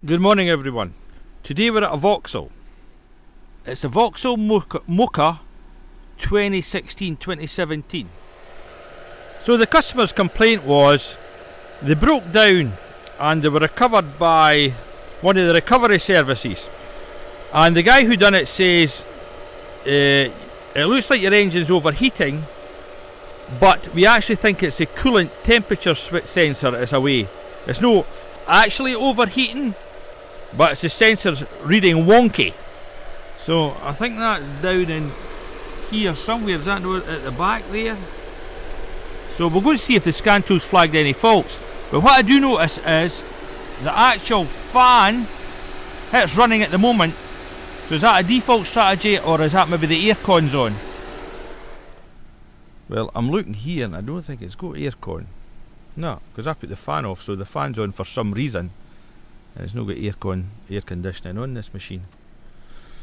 Good morning everyone. Today we're at a Vauxhall. It's a Vauxhall Mokka 2016-2017. So the customer's complaint was they broke down and they were recovered by one of the recovery services. And the guy who done it says it looks like your engine's overheating, but we actually think it's a coolant temperature sensor is away. It's not actually overheating, but it's the sensor's reading wonky. So I think that's down in here somewhere. Is that at the back there? So we're going to see if the scan tool's flagged any faults. But what I do notice is the actual fan, it's running at the moment. So is that a default strategy, or is that maybe the aircon's on? Well, I'm looking here and I don't think it's got aircon. No, because I put the fan off, so the fan's on for some reason. And it's not got air conditioning on this machine.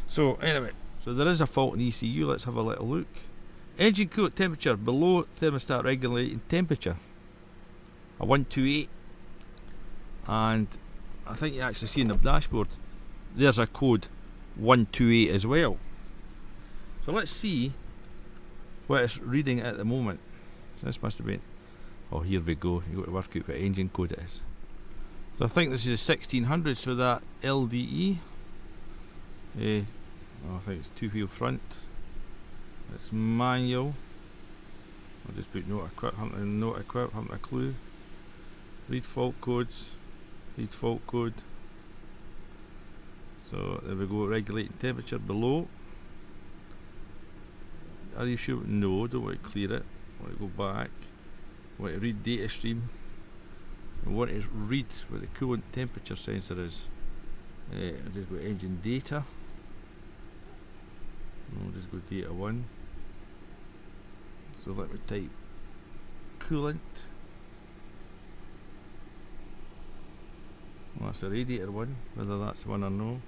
So anyway, so there is a fault in ECU. Let's have a little look. Engine coolant temperature below thermostat regulating temperature, a 128, and I think you actually see in the dashboard there's a code 128 as well. So let's see what it's reading at the moment. So this must have been, oh here we go, you've got to work out what engine code it is. So I think this is a 1600, so that LDE, I think it's two wheel front, it's manual. I'll just put not equipped, haven't a clue. Read fault codes, read fault code. So there we go, regulating temperature below. Are you sure? No, don't want to clear it, want to go back, want to read data stream. I want to read what the coolant temperature sensor is. I'll just go engine data. I'll just go data 1. So let me type coolant. Well, that's a radiator one, whether that's one or no.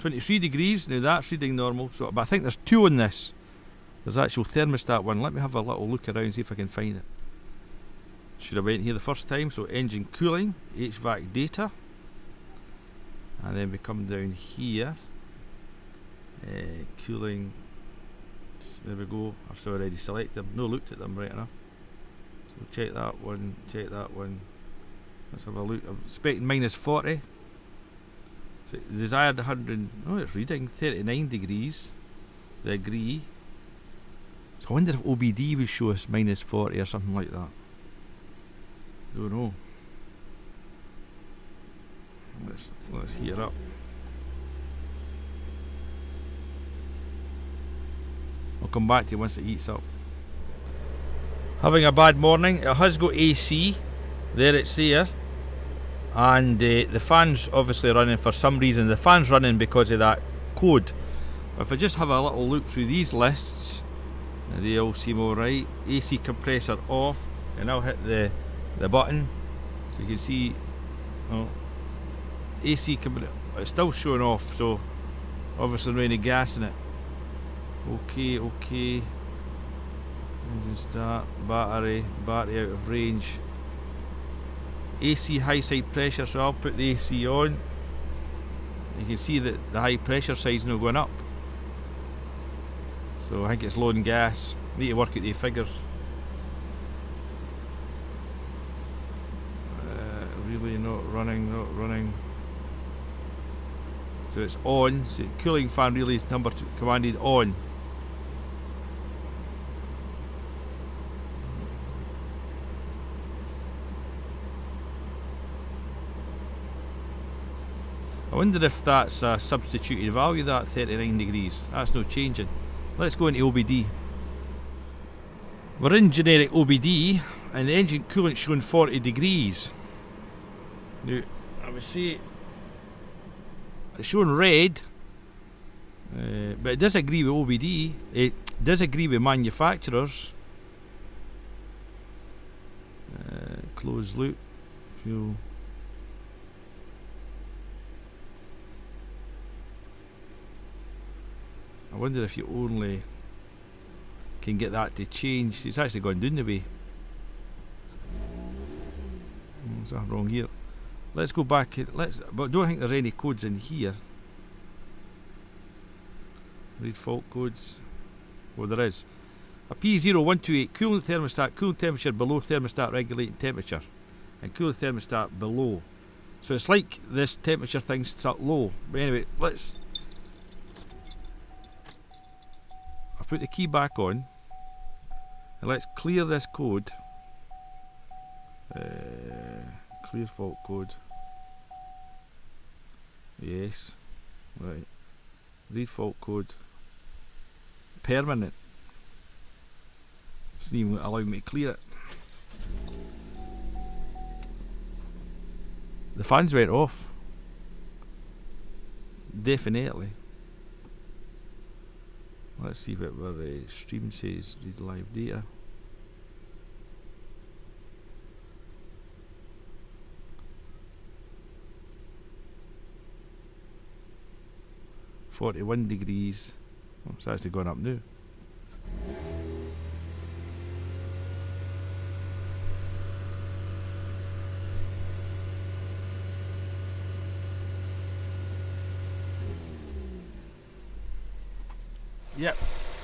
23 degrees, now that's reading normal, so, but I think there's two on this. There's actual thermostat one. Let me have a little look around, see if I can find it. Should have went here the first time. So engine cooling, HVAC data, and then we come down here, cooling, there we go. I've already selected them, no looked at them right enough. So check that one, check that one. Let's have a look. I'm expecting minus 40. So desired 100, oh it's reading 39 degrees, the agree. So I wonder if OBD will show us minus 40 or something like that. Don't know. Let's heat up. I'll come back to you once it heats up. Having a bad morning. It has got AC. There it's there. And the fan's obviously running for some reason. The fan's running because of that code. If I just have a little look through these lists, they all seem alright. AC compressor off, and I'll hit the button, so you can see, oh, AC it's still showing off, so obviously no any gas in it. Okay, engine start, battery out of range. AC high side pressure, so I'll put the AC on. You can see that the high pressure side's not going up, so I think it's loading gas. Need to work out the figures. Really not running. So it's on, so cooling fan relay is number 2 commanded on. I wonder if that's a substituted value, that 39 degrees. That's no changing. Let's go into OBD. We're in generic OBD and the engine coolant showing 40 degrees. Now, I would say it's showing red, but it does agree with OBD. It does agree with manufacturers. Closed loop, fuel. I wonder if you only can get that to change. It's actually gone down the way. What's that wrong here? let's go back. But don't think there's any codes in here. Read fault codes. Well, there is. A P0128 coolant thermostat, coolant temperature below thermostat regulating temperature, and coolant thermostat below. So it's like this temperature thing's stuck low. But anyway, I'll put the key back on, and let's clear this code. Clear fault code. Yes. Right. Read fault code. Permanent. It's not even allowing me to clear it. The fans went off. Definitely. Let's see what our stream says. Read live data. .41 degrees. Oh, it's actually gone up now. Yep,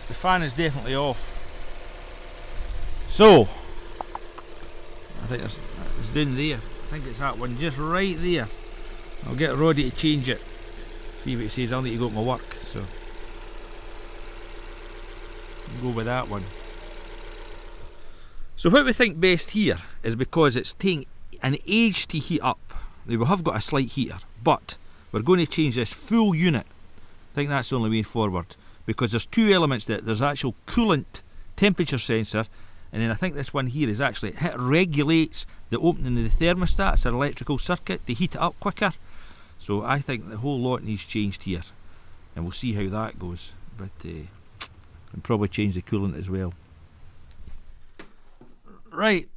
the fan is definitely off. So, I think it's down there. I think it's that one just right there. I'll get Roddy to change it. See what it says. I'll need to go to my work, so go with that one. So what we think best here is, because it's taking an age to heat up. Now we have got a slight heater, but we're going to change this full unit. I think that's the only way forward, because there's two elements to it. There's actual coolant temperature sensor, and then I think this one here is actually, it regulates the opening of the thermostat. It's an electrical circuit to heat it up quicker. So I think the whole lot needs changed here, and we'll see how that goes. But and probably change the coolant as well. Right,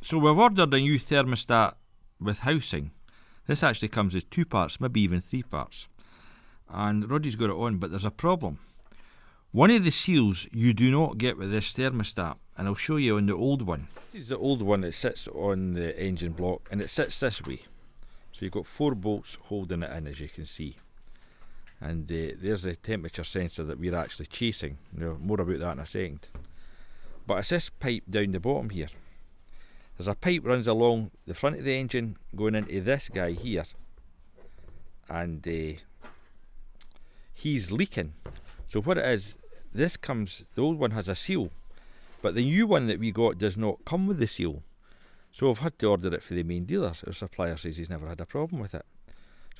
so we've ordered a new thermostat with housing. This actually comes as 2 parts, maybe even 3 parts. And Roddy's got it on, but there's a problem. One of the seals you do not get with this thermostat, and I'll show you on the old one. This is the old one that sits on the engine block, and it sits this way. So you've got 4 bolts holding it in, as you can see. And there's the temperature sensor that we're actually chasing. Now, more about that in a second. But it's this pipe down the bottom here. There's a pipe runs along the front of the engine going into this guy here. And he's leaking. So what it is, this comes, the old one has a seal. But the new one that we got does not come with the seal. So I've had to order it for the main dealer. Our supplier says he's never had a problem with it.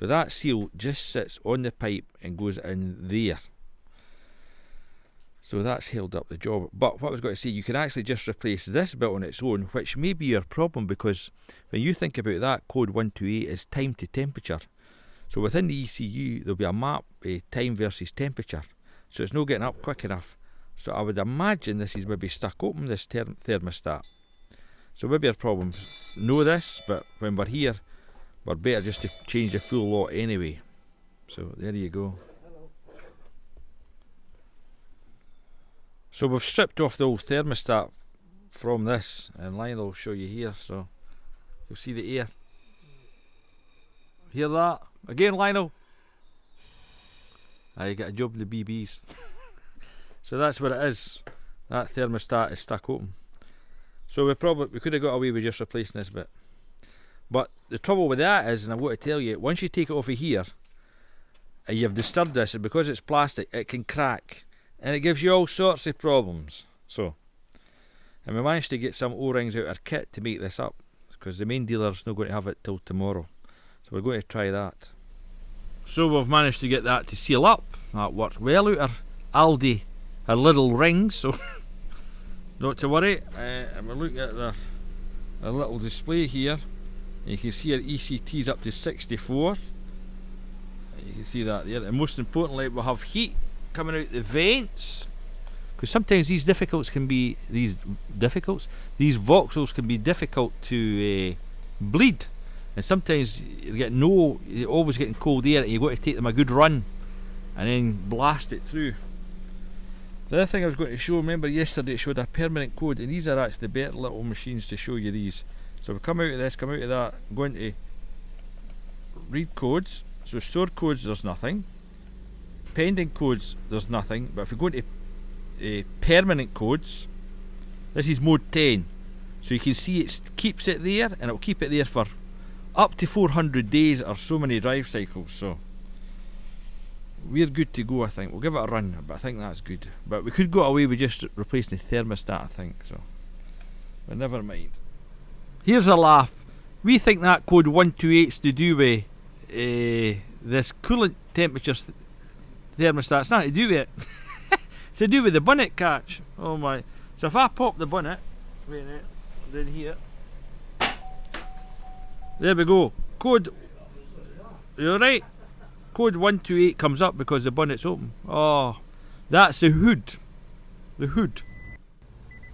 So that seal just sits on the pipe and goes in there. So that's held up the job. But what I was going to say, you can actually just replace this bit on its own, which may be your problem, because when you think about that, code 128 is time to temperature. So within the ECU, there'll be a map, time versus temperature. So it's not getting up quick enough. So I would imagine this is maybe stuck open, this thermostat. So maybe our problems know this, but when we're here, we're better just to change the full lot anyway. So there you go. So we've stripped off the old thermostat from this, and Lionel will show you here, so you'll see the air. Hear that? Again, Lionel? You get a job in the BBs. So that's what it is. That thermostat is stuck open. So we could have got away with just replacing this bit. But the trouble with that is, and I've got to tell you, once you take it off of here, and you've disturbed this, and because it's plastic, it can crack. And it gives you all sorts of problems. So, and we managed to get some O-rings out of our kit to make this up, because the main dealer's not going to have it till tomorrow. So we're going to try that. So we've managed to get that to seal up. That worked well out of Aldi, our little rings, so not to worry. And we're looking at the little display here. You can see our ECT's up to 64. You can see that there. And most importantly, we'll have heat coming out the vents, because sometimes these Vauxhalls can be difficult to bleed, and sometimes you're always getting cold air, and you've got to take them a good run and then blast it through. The other thing I was going to show, remember yesterday it showed a permanent code, and these are actually the better little machines to show you these. So we come out of this, come out of that, go into read codes. So stored codes, there's nothing. Pending codes, there's nothing. But if we go into permanent codes, this is mode 10. So you can see it keeps it there, and it'll keep it there for up to 400 days or so many drive cycles. So we're good to go, I think. We'll give it a run, but I think that's good. But we could go away with just replacing the thermostat, I think. So, but never mind. Here's a laugh. We think that code 128's to do with this coolant temperature thermostat. It's not to do with it. It's to do with the bonnet catch. Oh my. So if I pop the bonnet, wait a minute, down here. There we go. Code, you alright? Code 128 comes up because the bonnet's open. Oh, that's the hood. The hood.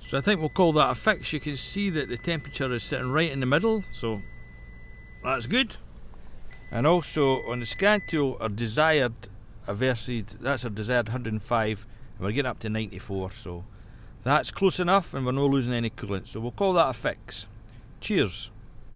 So I think we'll call that a fix. You can see that the temperature is sitting right in the middle, so that's good. And also on the scan tool, our desired that's our desired 105, and we're getting up to 94, so that's close enough, and we're not losing any coolant. So we'll call that a fix. Cheers.